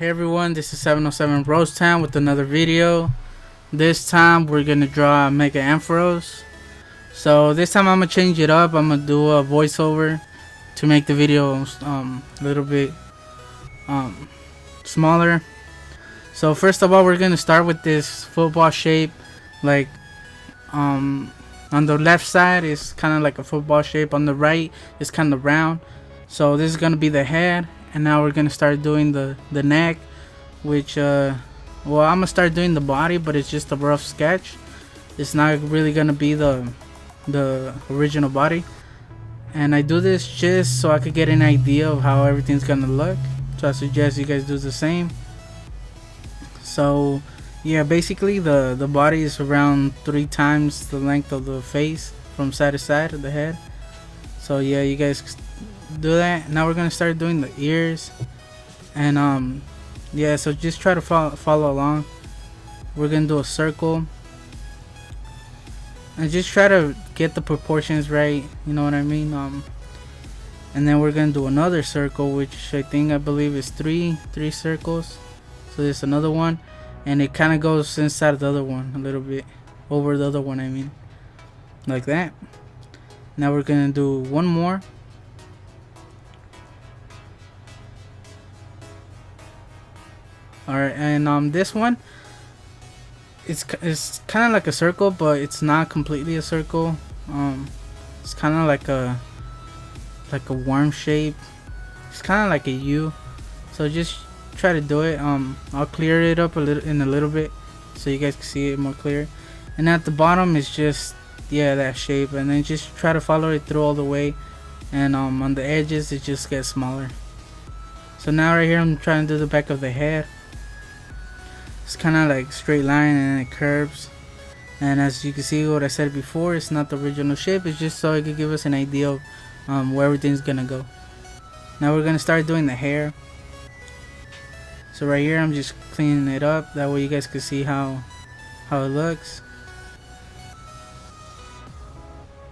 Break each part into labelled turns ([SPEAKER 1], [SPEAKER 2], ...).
[SPEAKER 1] Hey everyone, this is 707 Rose Town with another video. This time we're gonna draw Mega Ampharos. So this time I'm gonna change it up. I'm gonna do a voiceover to make the video a little bit smaller. So first of all, we're gonna start with this football shape. Like on the left side is kind of like a football shape. On the right is kind of round. So this is gonna be the head. And now we're gonna start doing the neck, which well, I'm gonna start doing the body, but it's just a rough sketch. It's not really gonna be the original body. And I do this just so I could get an idea of how everything's gonna look. So I suggest you guys do the same. So yeah, basically the body is around 3 times the length of the face from side to side of the head. So yeah, you guys do that. Now we're gonna start doing the ears, and yeah, so just try to follow along. We're gonna do a circle and just try to get the proportions right, you know what I mean. And then we're gonna do another circle, which I believe is three circles. So there's another one, and it kind of goes inside the other one a little bit, over the other one, I mean, like that. Now we're gonna do one more. Alright, and this one, it's kind of like a circle, but it's not completely a circle. It's kind of like a worm shape. It's kind of like a U. So just try to do it. I'll clear it up in a little bit so you guys can see it more clear. And at the bottom is just, yeah, that shape, and then just try to follow it through all the way. And on the edges it just gets smaller. So now right here I'm trying to do the back of the head. It's kind of like straight line and it curves, and as you can see, what I said before, it's not the original shape. It's just so it could give us an idea of where everything's gonna go. Now we're gonna start doing the hair. So right here I'm just cleaning it up, that way you guys can see how it looks.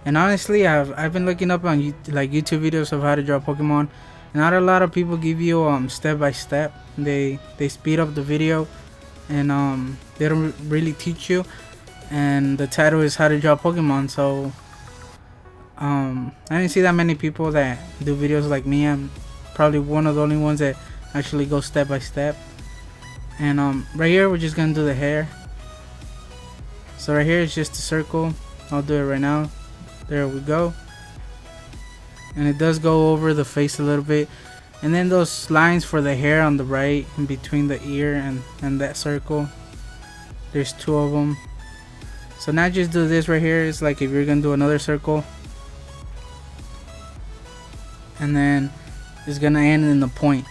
[SPEAKER 1] And honestly, I've been looking up on YouTube videos of how to draw Pokemon. Not a lot of people give you step by step. They speed up the video, and they don't really teach you. And the title is how to draw Pokemon, so I didn't see that many people that do videos like me. I'm probably one of the only ones that actually go step by step. And right here we're just gonna do the hair. So right here is just a circle. I'll do it right now. There we go. And it does go over the face a little bit. And then those lines for the hair on the right, in between the ear and that circle, there's 2 of them. So now just do this right here. It's like if you're gonna do another circle, and then it's gonna end in the point.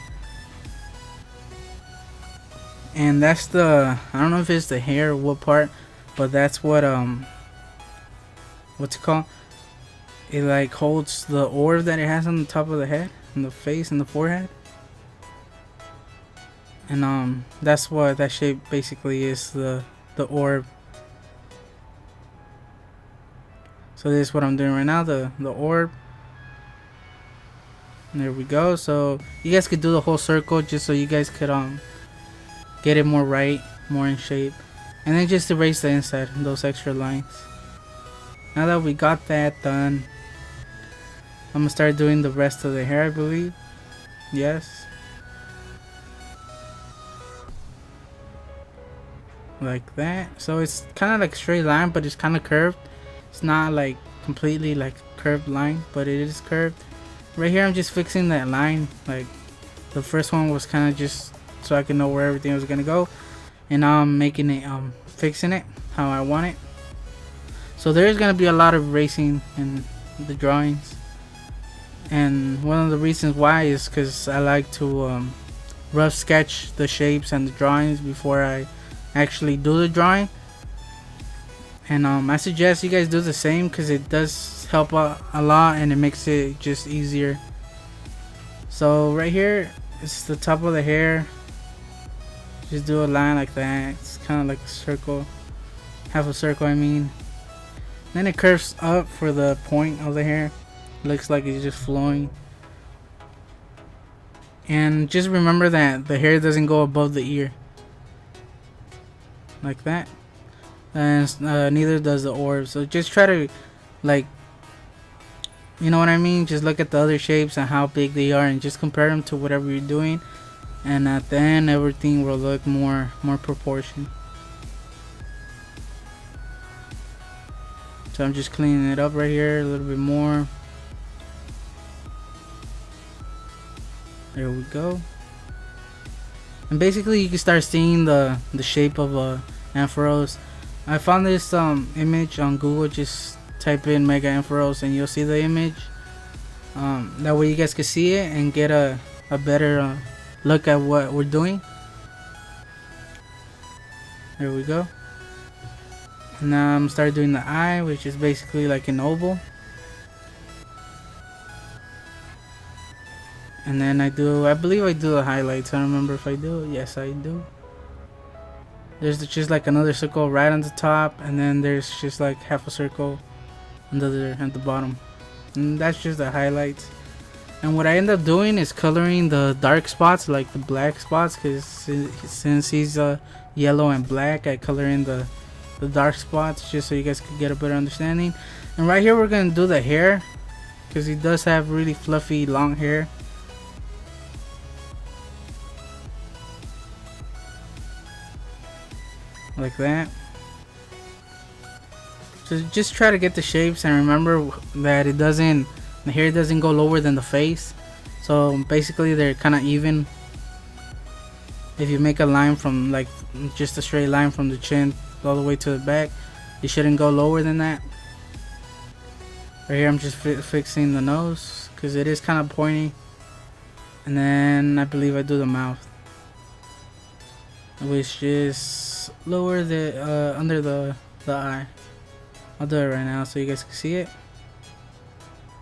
[SPEAKER 1] And that's the, I don't know if it's the hair or what part, but that's what what's it called? It like holds the orb that it has on the top of the head, and the face, and the forehead. And that's what that shape basically is, the orb. So this is what I'm doing right now, the orb. And there we go. So you guys could do the whole circle just so you guys could get it more right, more in shape. And then just erase the inside, those extra lines. Now that we got that done, I'm gonna start doing the rest of the hair, I believe. Yes. Like that. So it's kind of like a straight line, but it's kind of curved. It's not like completely like curved line, but it is curved. Right here I'm just fixing that line. Like the first one was kind of just so I can know where everything was gonna go. And now I'm making it, fixing it how I want it. So there's gonna be a lot of erasing in the drawings. And one of the reasons why is because I like to rough sketch the shapes and the drawings before I actually do the drawing. And I suggest you guys do the same, because it does help out a lot and it makes it just easier. So right here is the top of the hair. Just do a line like that. It's kind of like a circle, half a circle I mean. Then it curves up for the point of the hair. Looks like it's just flowing. And just remember that the hair doesn't go above the ear, like that. And neither does the orb. So just try to, like, you know what I mean, just look at the other shapes and how big they are, and just compare them to whatever you're doing, and at the end everything will look more proportioned. So I'm just cleaning it up right here a little bit more. There we go. And basically you can start seeing the shape of Ampharos. I found this image on Google. Just type in Mega Ampharos and you'll see the image. That way you guys can see it and get a better look at what we're doing. There we go. And now I'm start doing the eye, which is basically like an oval. And then I believe I do the highlights. I don't remember if I do. Yes, I do. There's just like another circle right on the top, and then there's just like half a circle at the bottom. And that's just the highlights. And what I end up doing is coloring the dark spots, like the black spots, because since he's yellow and black, I color in the dark spots just so you guys could get a better understanding. And right here we're gonna do the hair, because he does have really fluffy long hair. Like that. So just try to get the shapes, and remember that the hair doesn't go lower than the face. So basically they're kind of even. If you make a line from, like, just a straight line from the chin all the way to the back, it shouldn't go lower than that. Right here I'm just fixing the nose because it is kind of pointy. And then I believe I do the mouth, which is lower under the eye. I'll do it right now so you guys can see it.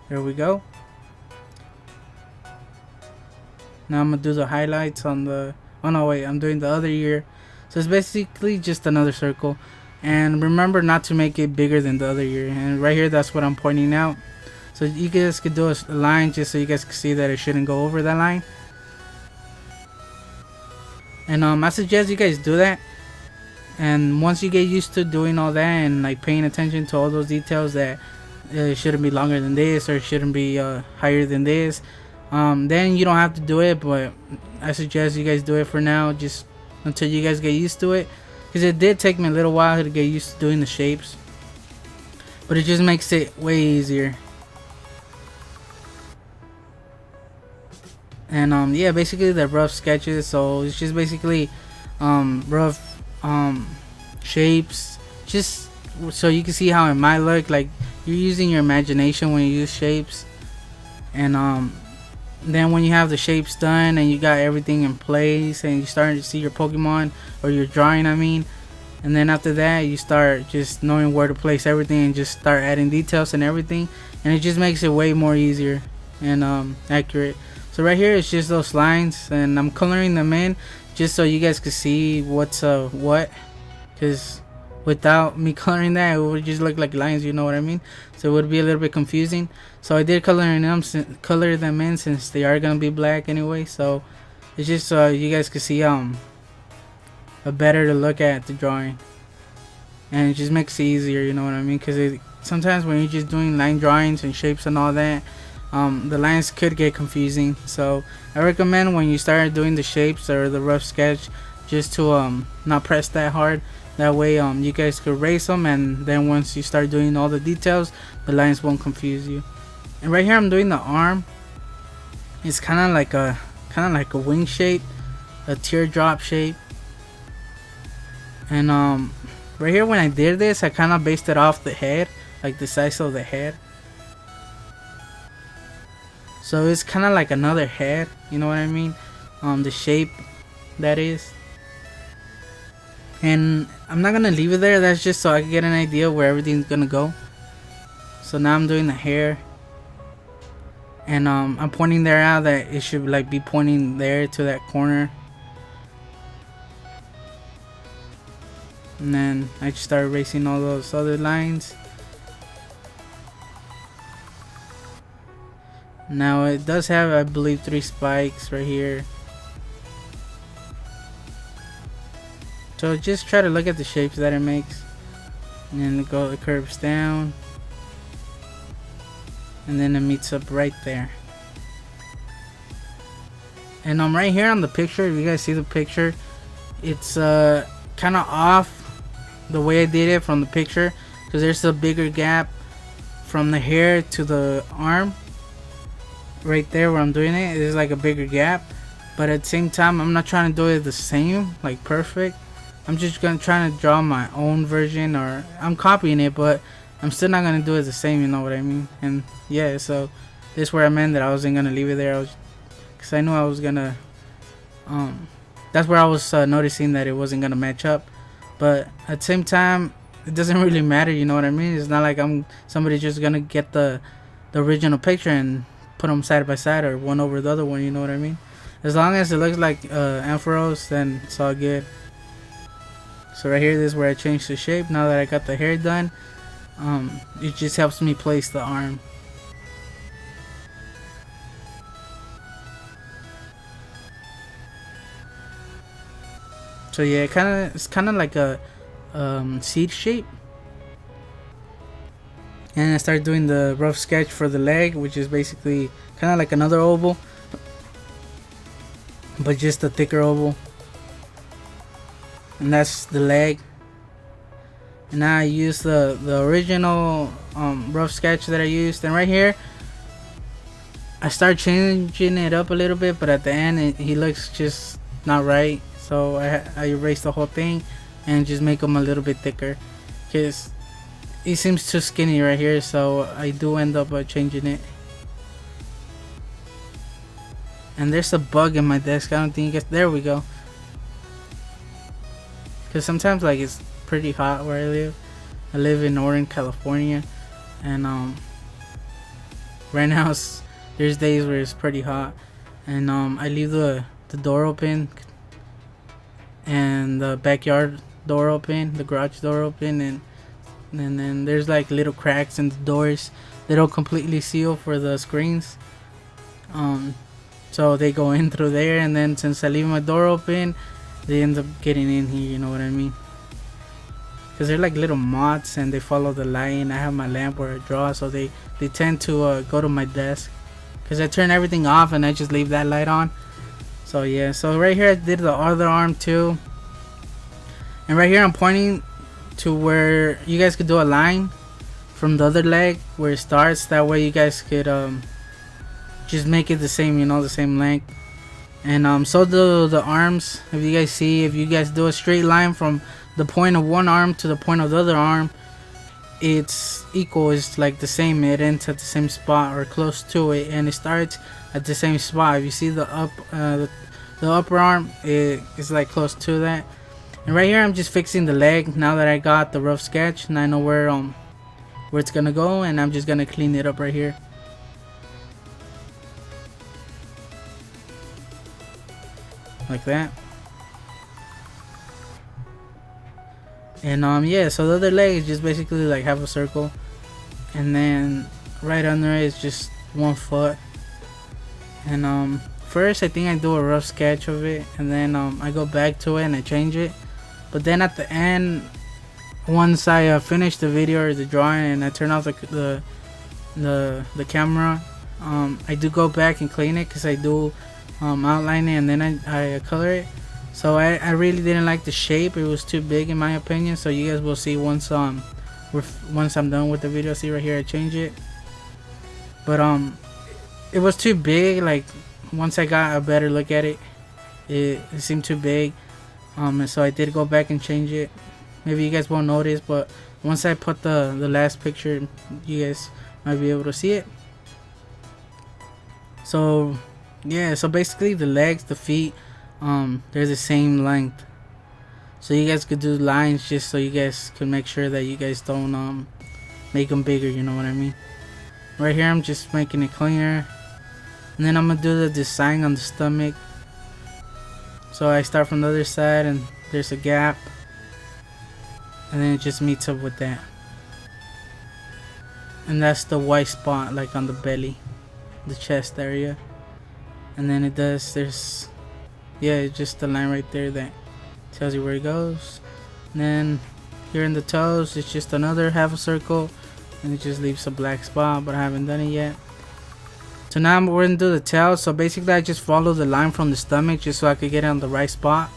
[SPEAKER 1] There we go. Now I'm gonna do the highlights on the, oh no wait, I'm doing the other ear. So it's basically just another circle, and remember not to make it bigger than the other ear. And right here, that's what I'm pointing out. So you guys could do a line just so you guys can see that it shouldn't go over that line. And I suggest you guys do that. And once you get used to doing all that and like paying attention to all those details, that it shouldn't be longer than this, or it shouldn't be higher than this, then you don't have to do it. But I suggest you guys do it for now, just until you guys get used to it, because it did take me a little while to get used to doing the shapes, but it just makes it way easier. And yeah, basically the rough sketches. So it's just basically rough shapes, just so you can see how it might look. Like, you're using your imagination when you use shapes. And then when you have the shapes done and you got everything in place and you're starting to see your Pokemon, or your drawing I mean, and then after that you start just knowing where to place everything and just start adding details and everything, and it just makes it way more easier and accurate. So right here it's just those lines, and I'm coloring them in just so you guys can see what's what, because without me coloring that, it would just look like lines, you know what I mean? So it would be a little bit confusing. So I did color them in since they are gonna be black anyway. So it's just so you guys can see a better to look at the drawing, and it just makes it easier, you know what I mean? Because sometimes when you're just doing line drawings and shapes and all that, the lines could get confusing. So I recommend when you start doing the shapes or the rough sketch, just to not press that hard. That way you guys could erase them, and then once you start doing all the details, the lines won't confuse you. And right here I'm doing the arm. It's kind of like a wing shape, a teardrop shape. And right here when I did this, I kind of based it off the head, like the size of the head. So it's kind of like another head, you know what I mean? The shape that is. And I'm not gonna leave it there. That's just so I can get an idea where everything's gonna go. So now I'm doing the hair, and I'm pointing there out that it should like be pointing there to that corner. And then I just start erasing all those other lines. Now it does have, I believe, 3 spikes right here. So just try to look at the shapes that it makes. And then it curves down. And then it meets up right there. And right here on the picture, if you guys see the picture, it's kind of off the way I did it from the picture, because there's a bigger gap from the hair to the arm. Right there where I'm doing it, there's like a bigger gap. But at the same time, I'm not trying to do it the same, like perfect. I'm just trying to draw my own version, or I'm copying it, but I'm still not gonna do it the same, you know what I mean? And yeah, so this is where I meant that I wasn't gonna leave it there. Because I knew I was gonna that's where I was noticing that it wasn't gonna match up. But at the same time, it doesn't really matter, you know what I mean? It's not like somebody just gonna get the original picture and put them side by side or one over the other one, you know what I mean? As long as it looks like Ampharos, then it's all good. So right here, this is where I changed the shape. Now that I got the hair done, it just helps me place the arm. So yeah, it's kind of like a seed shape. And I started doing the rough sketch for the leg, which is basically kind of like another oval, but just a thicker oval. And that's the leg. And now I use the original rough sketch that I used. And right here, I start changing it up a little bit, but at the end he looks just not right. So I erase the whole thing and just make him a little bit thicker, because he seems too skinny right here. So I do end up changing it. And there's a bug in my desk. I don't think you guys. There we go. Because sometimes like it's pretty hot where I live. I live in Orange, California, and right now there's days where it's pretty hot, and I leave the door open and the backyard door open, the garage door open, and then there's like little cracks in the doors. They don't completely seal for the screens, so they go in through there, and then since I leave my door open, they end up getting in here, you know what I mean? Because they're like little moths and they follow the light. I have my lamp where I draw, so they tend to go to my desk, because I turn everything off and I just leave that light on. So yeah, so right here I did the other arm too, and right here I'm pointing to where you guys could do a line from the other leg where it starts. That way you guys could just make it the same, you know, the same length. And so do the arms. If you guys see, if you guys do a straight line from the point of one arm to the point of the other arm, it's equal. It's like the same. It ends at the same spot or close to it, and it starts at the same spot. If you see the upper arm, it is like close to that. And right here I'm just fixing the leg. Now that I got the rough sketch and I know where it's gonna go, and I'm just gonna clean it up right here. Like that. And yeah, so the other leg is just basically like half a circle, and then right under it is just 1 foot. And first I think I do a rough sketch of it, and then I go back to it and I change it. But then at the end, once I finish the video or the drawing and I turn off the camera, I do go back and clean it, because I do outline it and then I color it. So I really didn't like the shape. It was too big in my opinion. So you guys will see once I'm done with the video. See right here, I change it. But it was too big. Like once I got a better look at it, it seemed too big. And so I did go back and change it. Maybe you guys won't notice, but once I put the last picture, you guys might be able to see it. So yeah, so basically the legs, the feet, they're the same length. So you guys could do lines just so you guys can make sure that you guys don't make them bigger, you know what I mean? Right here I'm just making it cleaner, and then I'm gonna do the design on the stomach. So I start from the other side and there's a gap, and then it just meets up with that, and that's the white spot like on the belly. the chest area. And then it does, there's, yeah, it's just a line right there that tells you where it goes. And then here in the toes, it's just another half a circle, and it just leaves a black spot, but I haven't done it yet. So now we're gonna do the tail. So basically I just follow the line from the stomach just so I could get it on the right spot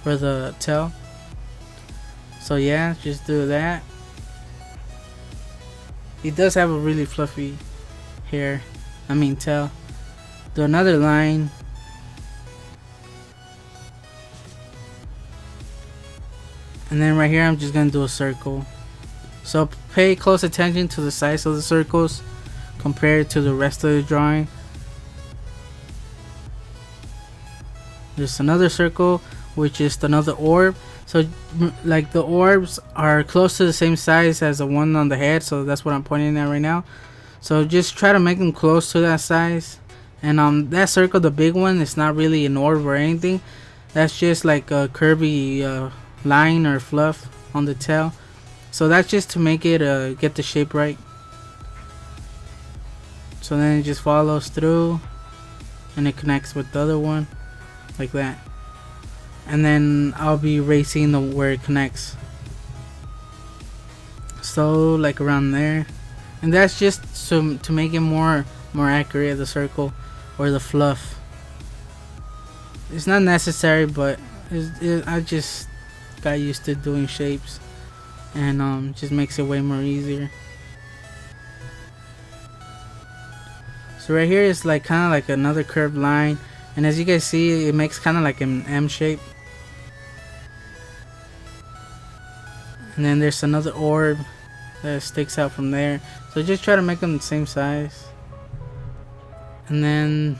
[SPEAKER 1] for the tail. So yeah, just do that. He does have a really fluffy hair, tail. Do another line. And then right here I'm just gonna do a circle. So pay close attention to the size of the circles compared to the rest of the drawing. There's another circle, which is another orb. So like the orbs are close to the same size as the one on the head, so that's what I'm pointing at right now. So just try to make them close to that size. And that circle, the big one, it's not really an orb or anything. That's just like a curvy line or fluff on the tail. So that's just to make it get the shape right. So then it just follows through and it connects with the other one like that. And then I'll be erasing where it connects. So like around there. And that's just to make it more accurate, the circle or the fluff. It's not necessary, but I just got used to doing shapes, and just makes it way more easier. So right here is like kind of like another curved line, and as you guys see, it makes kind of like an M shape. And then there's another orb that sticks out from there, so just try to make them the same size. And then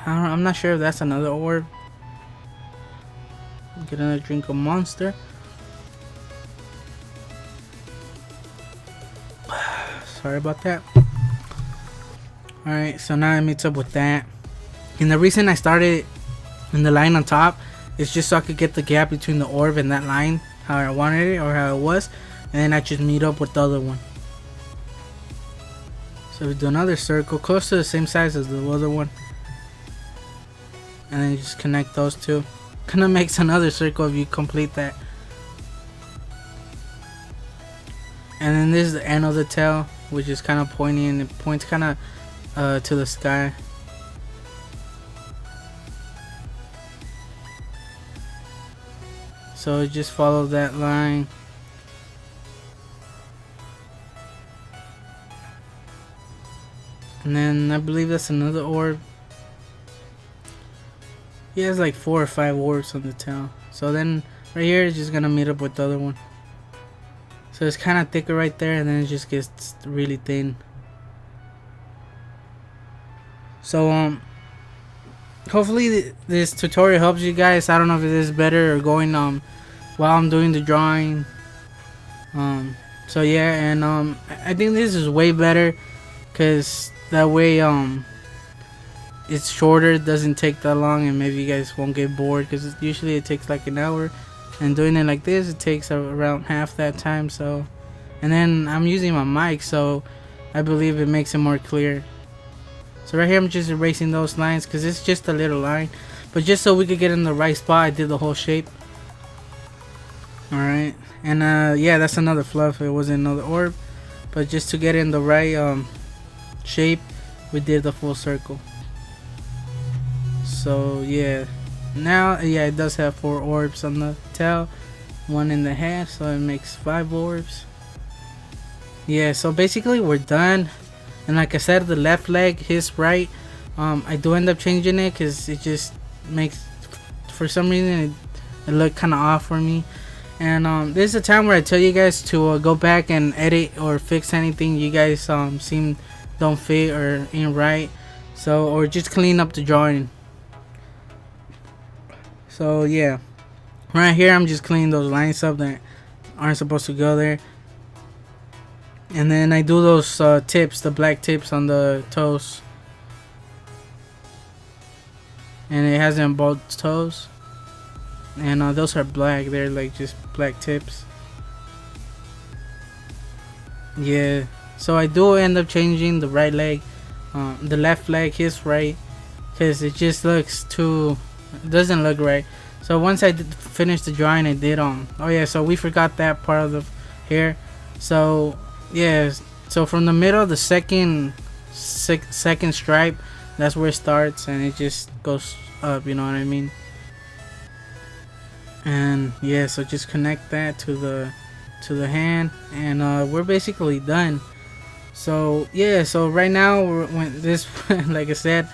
[SPEAKER 1] I'm not sure if that's another orb. Get another drink of monster. Sorry about that. Alright, so now it meets up with that. And the reason I started in the line on top is just so I could get the gap between the orb and that line, how I wanted it or how it was. And then I just meet up with the other one. So we do another circle close to the same size as the other one. And then you just connect those two. Kinda makes another circle if you complete that. And then this is the end of the tail, which is kind of pointy, and it points kind of to the sky. So just follow that line. And then I believe that's another orb. He has like 4 or 5 orbs on the tail. So then right here is just gonna meet up with the other one. So it's kind of thicker right there, and then it just gets really thin. So hopefully this tutorial helps you guys. I don't know if it is better or going while I'm doing the drawing. So yeah, and I think this is way better, cause that way it's shorter, it doesn't take that long, and maybe you guys won't get bored, because usually it takes like an hour, and doing it like this, it takes around half that time. So, and then I'm using my mic, so I believe it makes it more clear. So right here I'm just erasing those lines because it's just a little line, but just so we could get in the right spot, I did the whole shape. Alright, and yeah, that's another fluff. It wasn't another orb, but just to get in the right shape, we did the full circle. So yeah, now yeah, it does have 4 orbs on the tail, 1 in the head, so it makes 5 orbs. Yeah, so basically we're done. And like I said, the left leg, his right, I do end up changing it because it just makes, for some reason it looked kind of off for me. And this is a time where I tell you guys to go back and edit or fix anything you guys seem don't fit or ain't right. So, or just clean up the drawing. So yeah, right here I'm just cleaning those lines up that aren't supposed to go there. And then I do those tips, the black tips on the toes. And it has them both toes. And those are black, they're like just black tips. Yeah, so I do end up changing the right leg the left leg, his right, because it just looks too, it doesn't look right. So once I finished the drawing, I did oh yeah, so we forgot that part of the hair. So yeah, so from the middle, the second stripe, that's where it starts, and it just goes up, you know what I mean. And yeah, so just connect that to the hand, and we're basically done. So yeah, so right now when this like I said,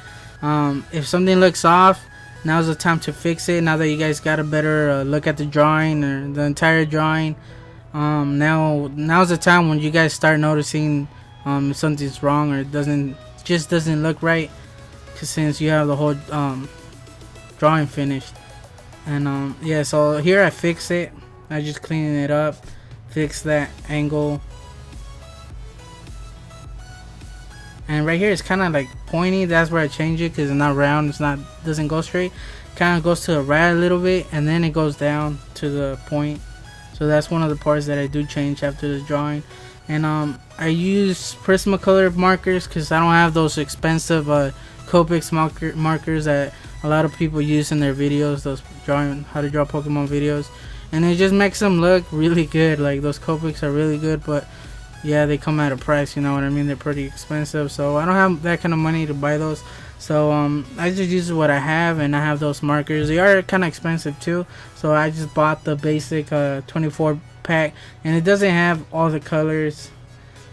[SPEAKER 1] if something looks off, now's the time to fix it. Now that you guys got a better look at the drawing or the entire drawing, now's the time when you guys start noticing if something's wrong or it doesn't look right, cause since you have the whole drawing finished. And yeah, so here I fix it. I just clean it up, fix that angle. And right here it's kind of like pointy. That's where I change it, because it's not round. Doesn't go straight. Kind of goes to the right a little bit, and then it goes down to the point. So that's one of the parts that I do change after the drawing. And I use Prismacolor markers, because I don't have those expensive Copics markers that a lot of people use in their videos. Those how to draw Pokemon videos, and it just makes them look really good. Like, those Copics are really good, but yeah, they come at a price, you know what I mean. They're pretty expensive, so I don't have that kind of money to buy those. So I just use what I have, and I have those markers. They are kind of expensive too, so I just bought the basic 24 pack, and it doesn't have all the colors.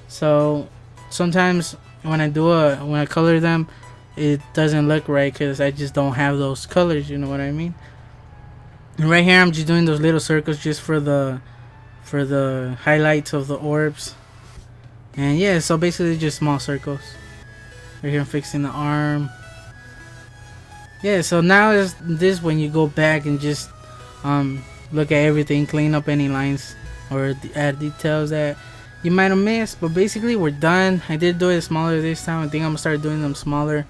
[SPEAKER 1] So sometimes when I color them, it doesn't look right, because I just don't have those colors, you know what I mean. And right here I'm just doing those little circles just for the highlights of the orbs. And yeah, so basically just small circles. Right here I'm fixing the arm. Yeah, so now is this when you go back and just look at everything, clean up any lines or add details that you might have missed. But basically we're done. I did do it smaller this time. I think I'm gonna start doing them smaller.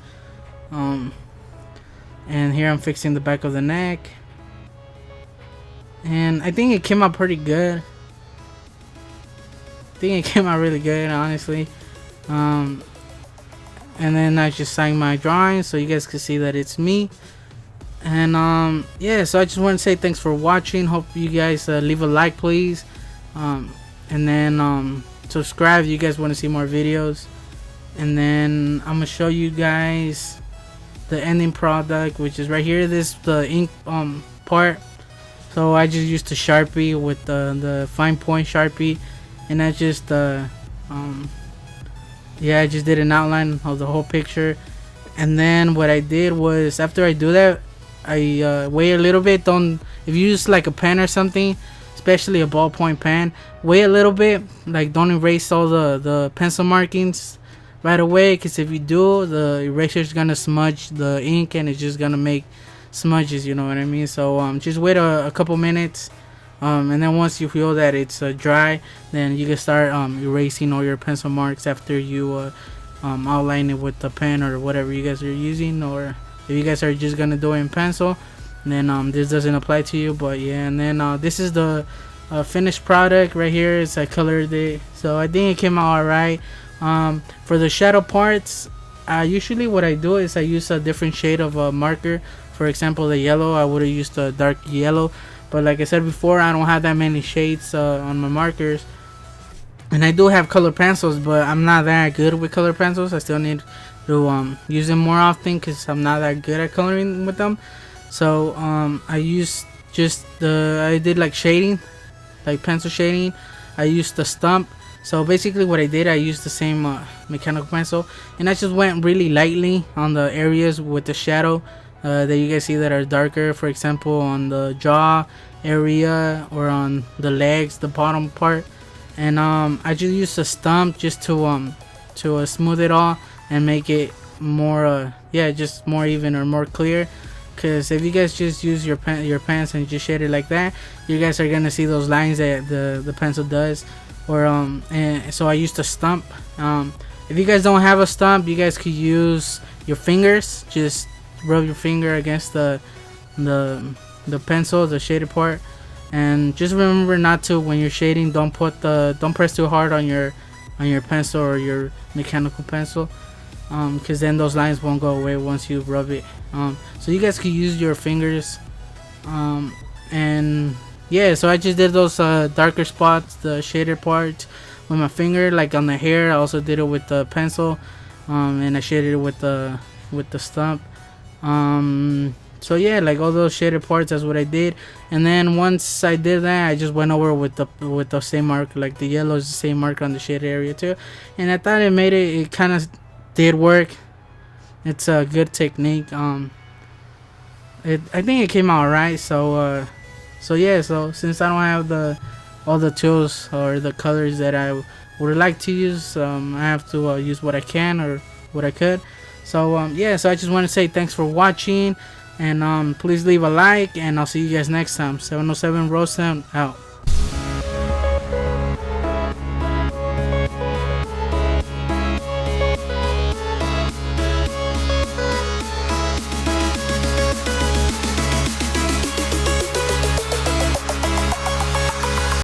[SPEAKER 1] And here I'm fixing the back of the neck, and I think it came out pretty good. I think it came out really good, honestly. And then I just signed my drawing so you guys can see that it's me. And yeah, so I just want to say thanks for watching. Hope you guys leave a like, please, and then subscribe if you guys want to see more videos. And then I'm gonna show you guys the ending product, which is right here. This the ink part. So I just used the Sharpie with the fine point Sharpie, and I just yeah, I just did an outline of the whole picture. And then what I did was, after I do that, I wait a little bit. If you use like a pen or something, especially a ballpoint pen, wait a little bit. Like, don't erase all the pencil markings right away, because if you do, the eraser is gonna smudge the ink and it's just gonna make smudges, you know what I mean. So just wait a couple minutes, and then once you feel that it's dry, then you can start erasing all your pencil marks after you outline it with the pen or whatever you guys are using. Or if you guys are just gonna do it in pencil, then this doesn't apply to you. But yeah, and then this is the finished product right here. Is I colored it, so I think it came out alright. For the shadow parts, usually what I do is I use a different shade of marker. For example, the yellow, I would have used a dark yellow, but like I said before, I don't have that many shades on my markers. And I do have color pencils, but I'm not that good with color pencils. I still need to use them more often, because I'm not that good at coloring with them. So I use I did like shading, like pencil shading. I used the stump. So basically what I did, I used the same mechanical pencil, and I just went really lightly on the areas with the shadow that you guys see that are darker. For example, on the jaw area or on the legs, the bottom part. And I just used a stump just to smooth it all and make it more yeah, just more even or more clear. Because if you guys just use your pens and just shade it like that, you guys are gonna see those lines that the pencil does. Or and so I used a stump. If you guys don't have a stump, you guys could use your fingers. Just rub your finger against the pencil, the shaded part, and just remember not to, when you're shading, don't press too hard on your pencil or your mechanical pencil. because then those lines won't go away once you rub it. So you guys can use your fingers, and yeah, so I just did those darker spots, the shaded parts with my finger, like on the hair. I also did it with the pencil, and I shaded it with the stump. So yeah, like all those shaded parts, that's what I did. And then once I did that, I just went over with the same mark, like the yellow is the same mark on the shaded area too. And I thought it kind of did work. It's a good technique. I think it came out right. So yeah, so since I don't have all the tools or the colors that I would like to use, I have to use what I can or what I could. So yeah, so I just want to say thanks for watching, and please leave a like, and I'll see you guys next time. 707 Roast Sound out.